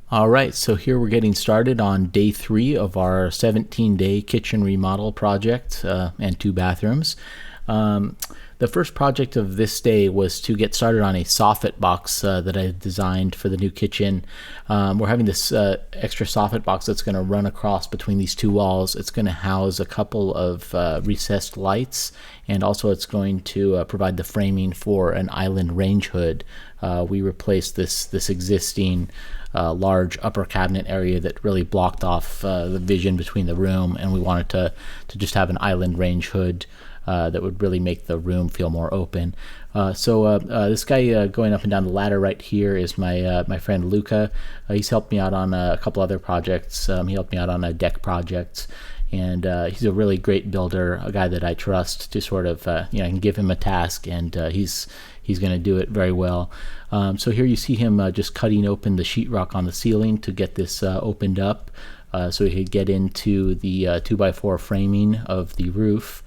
All right, so here we're getting started on day 3 of our 17-day kitchen remodel project and 2 bathrooms. The first project of this day was to get started on a soffit box that I designed for the new kitchen. We're having this extra soffit box that's going to run across between these 2 walls. It's going to house a couple of recessed lights, and also it's going to provide the framing for an island range hood. We replaced this existing large upper cabinet area that really blocked off the vision between the room, and we wanted to just have an island range hood that would really make the room feel more open. So this guy going up and down the ladder right here is my friend Luca. He's helped me out on a couple other projects. He helped me out on a deck project, and he's a really great builder, a guy that I trust to sort of, I can give him a task, and he's going to do it very well. So here you see him just cutting open the sheetrock on the ceiling to get this opened up so he could get into the 2x4 framing of the roof.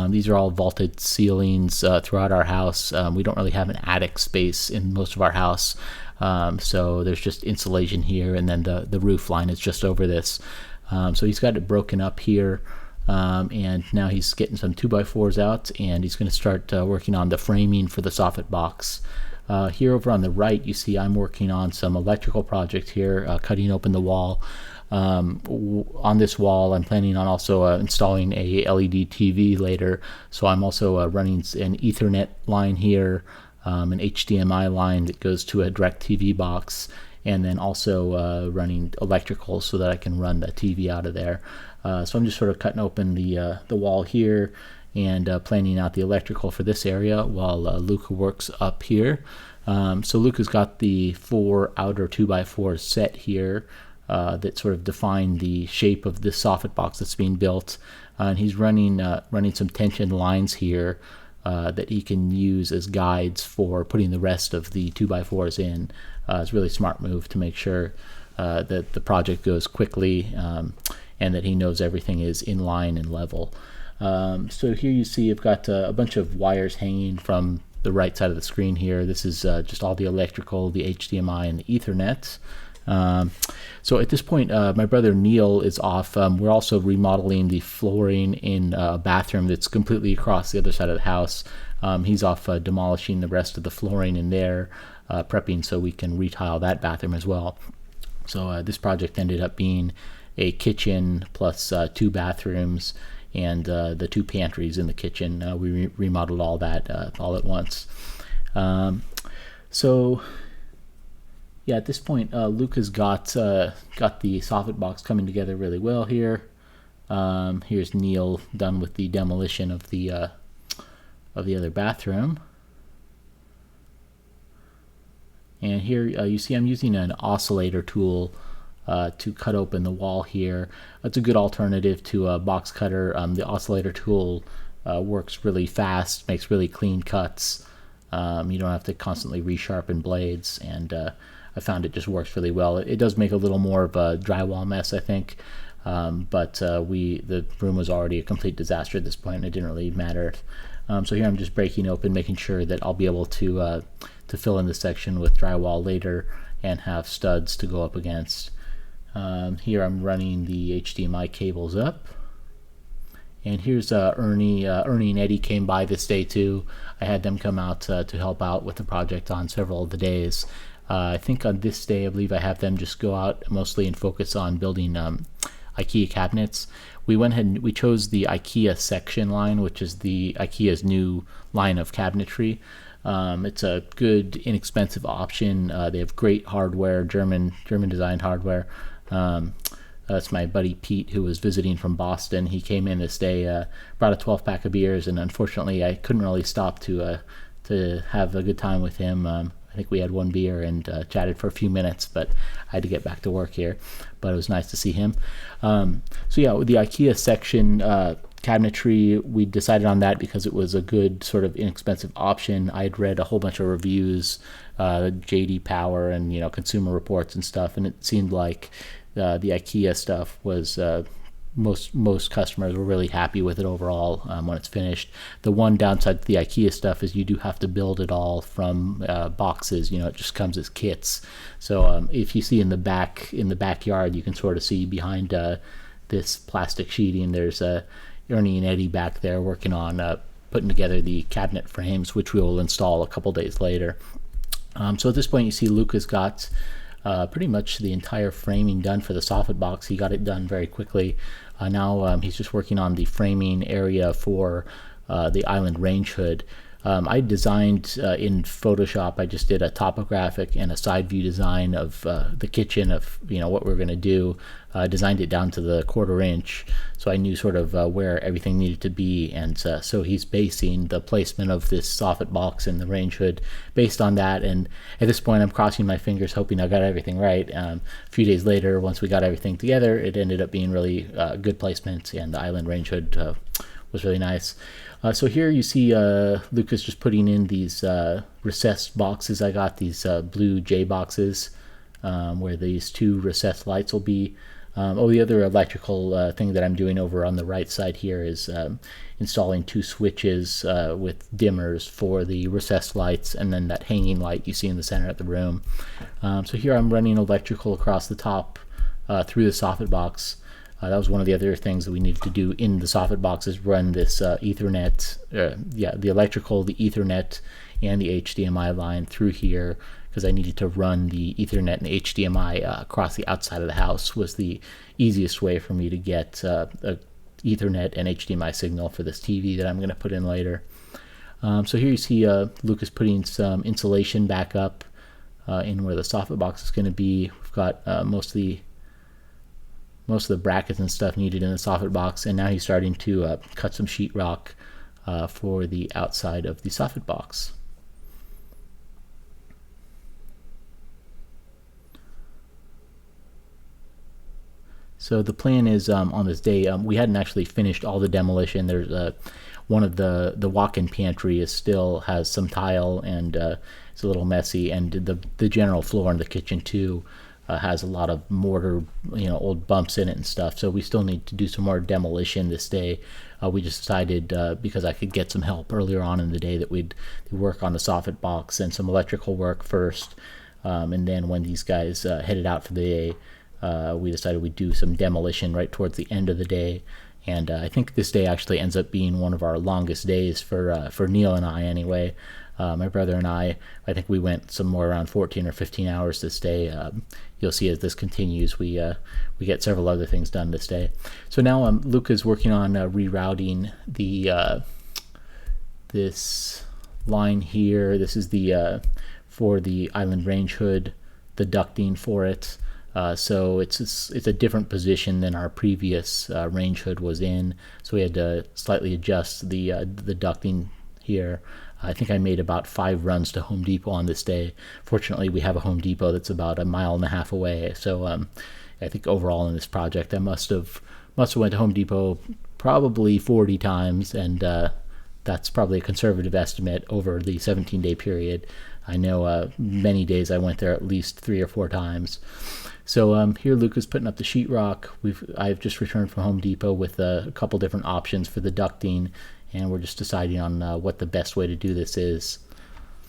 These are all vaulted ceilings throughout our house. We don't really have an attic space in most of our house, so there's just insulation here, and then the roof line is just over this. So he's got it broken up here, and now he's getting some 2x4s out, and he's going to start working on the framing for the soffit box. Here over on the right, you see I'm working on some electrical project here, cutting open the wall. On this wall, I'm planning on also installing a LED TV later, so I'm also running an Ethernet line here, an HDMI line that goes to a direct TV box, and then also running electrical so that I can run the TV out of there. So I'm just sort of cutting open the wall here and planning out the electrical for this area while Luca works up here. So Luca's got the 4 outer 2x4s set here that sort of define the shape of this soffit box that's being built, and he's running some tension lines here that he can use as guides for putting the rest of the 2x4s in. It's a really smart move to make sure that the project goes quickly and that he knows everything is in line and level. So here you see I've got a bunch of wires hanging from the right side of the screen here. This is just all the electrical, the HDMI, and the Ethernet. So at this point, my brother Neil is off. We're also remodeling the flooring in a bathroom that's completely across the other side of the house. He's off demolishing the rest of the flooring in there, prepping so we can retile that bathroom as well. So this project ended up being a kitchen plus 2 bathrooms and the 2 pantries in the kitchen. We remodeled all that all at once. So yeah, at this point, Luca's got the soffit box coming together really well here. Here's Neil done with the demolition of the other bathroom. And here you see I'm using an oscillator tool to cut open the wall here. That's a good alternative to a box cutter. The oscillator tool works really fast, makes really clean cuts. You don't have to constantly resharpen blades, and I found it just works really well. It does make a little more of a drywall mess, I think, but the room was already a complete disaster at this point, and it didn't really matter. So here I'm just breaking open, making sure that I'll be able to fill in this section with drywall later and have studs to go up against. Here I'm running the HDMI cables up. And here's Ernie. Ernie and Eddie came by this day too. I had them come out to help out with the project on several of the days. I think on this day, I believe I have them just go out mostly and focus on building IKEA cabinets. We went ahead and we chose the IKEA section line, which is the IKEA's new line of cabinetry. It's a good, inexpensive option. They have great hardware, German designed hardware. That's my buddy Pete, who was visiting from Boston. He came in this day, brought a 12-pack of beers, and unfortunately I couldn't really stop to have a good time with him. I think we had 1 beer and chatted for a few minutes, but I had to get back to work here. But it was nice to see him. So yeah, with the IKEA section cabinetry, we decided on that because it was a good sort of inexpensive option. I had read a whole bunch of reviews, JD Power and Consumer Reports and stuff, and it seemed like the IKEA stuff was most customers were really happy with it overall when it's finished. The one downside to the IKEA stuff is you do have to build it all from boxes. It just comes as kits. So if you see in the backyard, you can sort of see behind this plastic sheeting, there's Ernie and Eddie back there working on putting together the cabinet frames, which we will install a couple days later. So at this point, you see Luca's got pretty much the entire framing done for the Soffit box. He got it done very quickly. Now he's just working on the framing area for the island range hood. I designed in Photoshop, I just did a topographic and a side view design of the kitchen, of what we're going to do. Designed it down to the 1/4 inch, so I knew sort of where everything needed to be, and so he's basing the placement of this Soffit box and the range hood based on that. And at this point, I'm crossing my fingers, hoping I got everything right. A few days later, once we got everything together, it ended up being really good placement, and the island range hood was really nice. So here you see Lucas just putting in these recessed boxes. I got these blue J boxes where these 2 recessed lights will be. The other electrical thing that I'm doing over on the right side here is installing 2 switches with dimmers for the recessed lights, and then that hanging light you see in the center of the room. So here I'm running electrical across the top through the Soffit box. That was one of the other things that we needed to do in the Soffit box, is run this Ethernet, the electrical, the Ethernet, and the HDMI line through here, because I needed to run the Ethernet and the HDMI across the outside of the house. Was the easiest way for me to get a Ethernet and HDMI signal for this TV that I'm going to put in later. So here you see Lucas putting some insulation back up in where the Soffit box is going to be. We've got most of the brackets and stuff needed in the Soffit box, and now he's starting to cut some sheetrock for the outside of the Soffit box. So the plan is on this day, we hadn't actually finished all the demolition. There's one of the walk-in pantry still has some tile, and it's a little messy, and the general floor in the kitchen too has a lot of mortar, old bumps in it and stuff. So we still need to do some more demolition this day. We just decided, because I could get some help earlier on in the day, that we'd work on the Soffit box and some electrical work first, and then when these guys headed out for the day, we decided we'd do some demolition right towards the end of the day. And I think this day actually ends up being one of our longest days for Neil and I anyway. My brother and I think we went somewhere around 14 or 15 hours this day. You'll see as this continues, we get several other things done this day. So now Luca's working on rerouting the this line here. This is the for the island range hood, the ducting for it. So it's a different position than our previous range hood was in. So we had to slightly adjust the ducting here. I think I made about 5 runs to Home Depot on this day. Fortunately, we have a Home Depot that's about 1.5 miles away. So I think overall in this project, I must have went to Home Depot probably 40 times, and that's probably a conservative estimate over the 17-day period. I know many days I went there at least 3 or 4 times. So here Luca's putting up the sheetrock. I've just returned from Home Depot with a couple different options for the ducting, and we're just deciding on what the best way to do this is.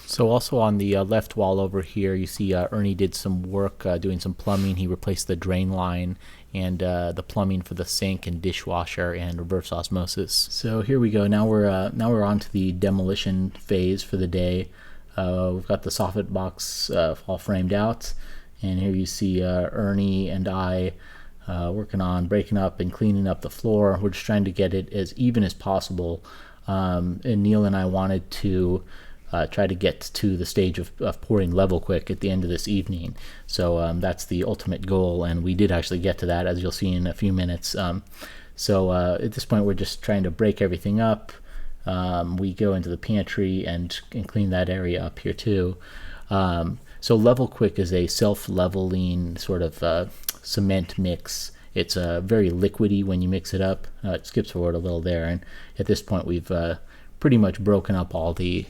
So also on the left wall over here, you see Ernie did some work doing some plumbing. He replaced the drain line and the plumbing for the sink and dishwasher and reverse osmosis. So here we go. Now we're on to the demolition phase for the day. We've got the Soffit box all framed out, and here you see Ernie and I working on breaking up and cleaning up the floor. We're just trying to get it as even as possible. And Neil and I wanted to try to get to the stage of pouring Levelquik at the end of this evening. So that's the ultimate goal, and we did actually get to that, as you'll see in a few minutes. So at this point, we're just trying to break everything up. We go into the pantry and clean that area up here too. So Levelquik is a self-leveling sort of cement mix. It's very liquidy when you mix it up. It skips forward a little there, and at this point we've pretty much broken up all the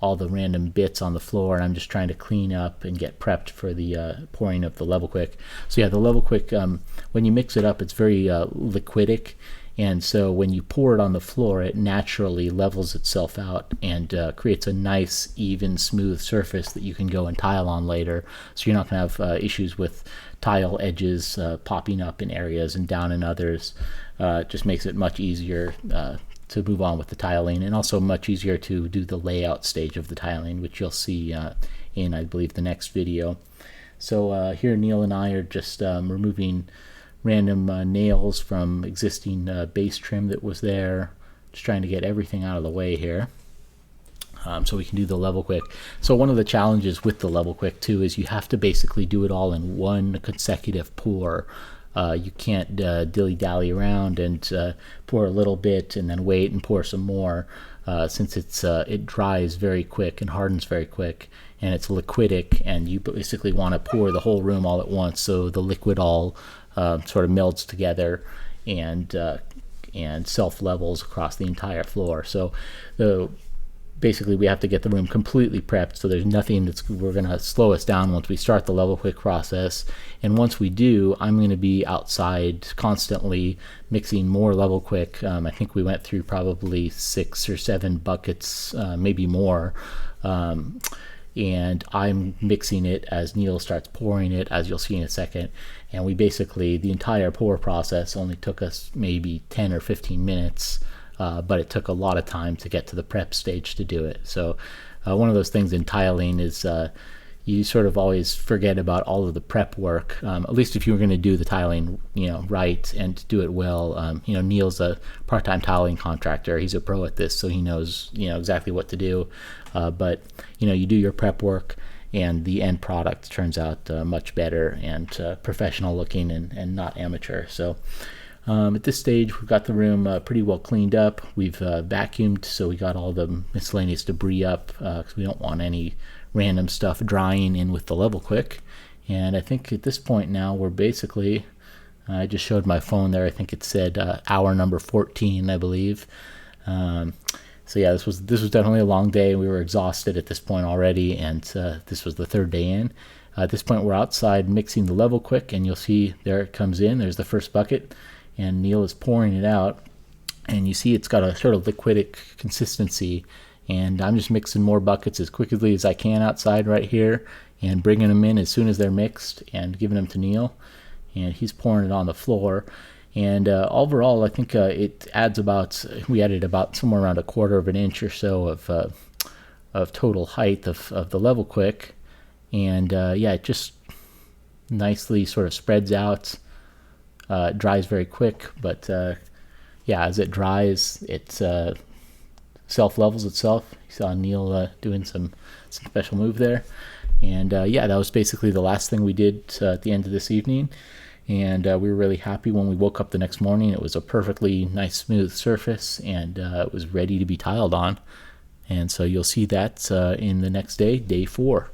all the random bits on the floor, and I'm just trying to clean up and get prepped for the pouring of the Levelquik. So yeah, the Levelquik, when you mix it up, it's very liquidic, and so when you pour it on the floor, it naturally levels itself out and creates a nice, even, smooth surface that you can go and tile on later. So you're not going to have issues with tile edges popping up in areas and down in others. It just makes it much easier to move on with the tiling, and also much easier to do the layout stage of the tiling, which you'll see in, I believe, the next video. So here Neil and I are just removing random nails from existing base trim that was there, just trying to get everything out of the way here. So we can do the Levelquik. So one of the challenges with the Levelquik too is you have to basically do it all in one consecutive pour. You can't dilly-dally around and pour a little bit and then wait and pour some more, since it dries very quick and hardens very quick, and it's liquidic, and you basically want to pour the whole room all at once so the liquid all sort of melds together and self-levels across the entire floor. So basically we have to get the room completely prepped, so there's nothing we're going to slow us down once we start the Levelquik process. And once we do, I'm going to be outside constantly mixing more Levelquik. I think we went through probably 6 or 7 buckets, maybe more, and I'm mixing it as Neil starts pouring it, as you'll see in a second. And we basically, the entire pour process only took us maybe 10 or 15 minutes, but it took a lot of time to get to the prep stage to do it. So one of those things in tiling is you sort of always forget about all of the prep work, at least if you were going to do the tiling right and do it well. Neil's a part-time tiling contractor. He's a pro at this, so he knows exactly what to do. But you do your prep work, and the end product turns out much better and professional looking and not amateur. So at this stage, we've got the room pretty well cleaned up. We've vacuumed, so we got all the miscellaneous debris up, because we don't want any random stuff drying in with the Levelquik. And I think at this point now we're basically, I just showed my phone there, I think it said hour number 14, I believe. So yeah, this was definitely a long day. We were exhausted at this point already, and this was the 3rd day in. At this point we're outside mixing the Levelquik, and you'll see there it comes in. There's the first bucket, and Neil is pouring it out, and you see it's got a sort of liquidic consistency, and I'm just mixing more buckets as quickly as I can outside right here and bringing them in as soon as they're mixed and giving them to Neil, and he's pouring it on the floor. And overall, I think we added about somewhere around 1/4 of an inch or so of total height of the Levelquik, and yeah, it just nicely sort of spreads out. It dries very quick, but yeah, as it dries, it self-levels itself. You saw Neil doing some special move there. And yeah, that was basically the last thing we did at the end of this evening. And we were really happy when we woke up the next morning. It was a perfectly nice, smooth surface, and it was ready to be tiled on. And so you'll see that in the next day, day 4.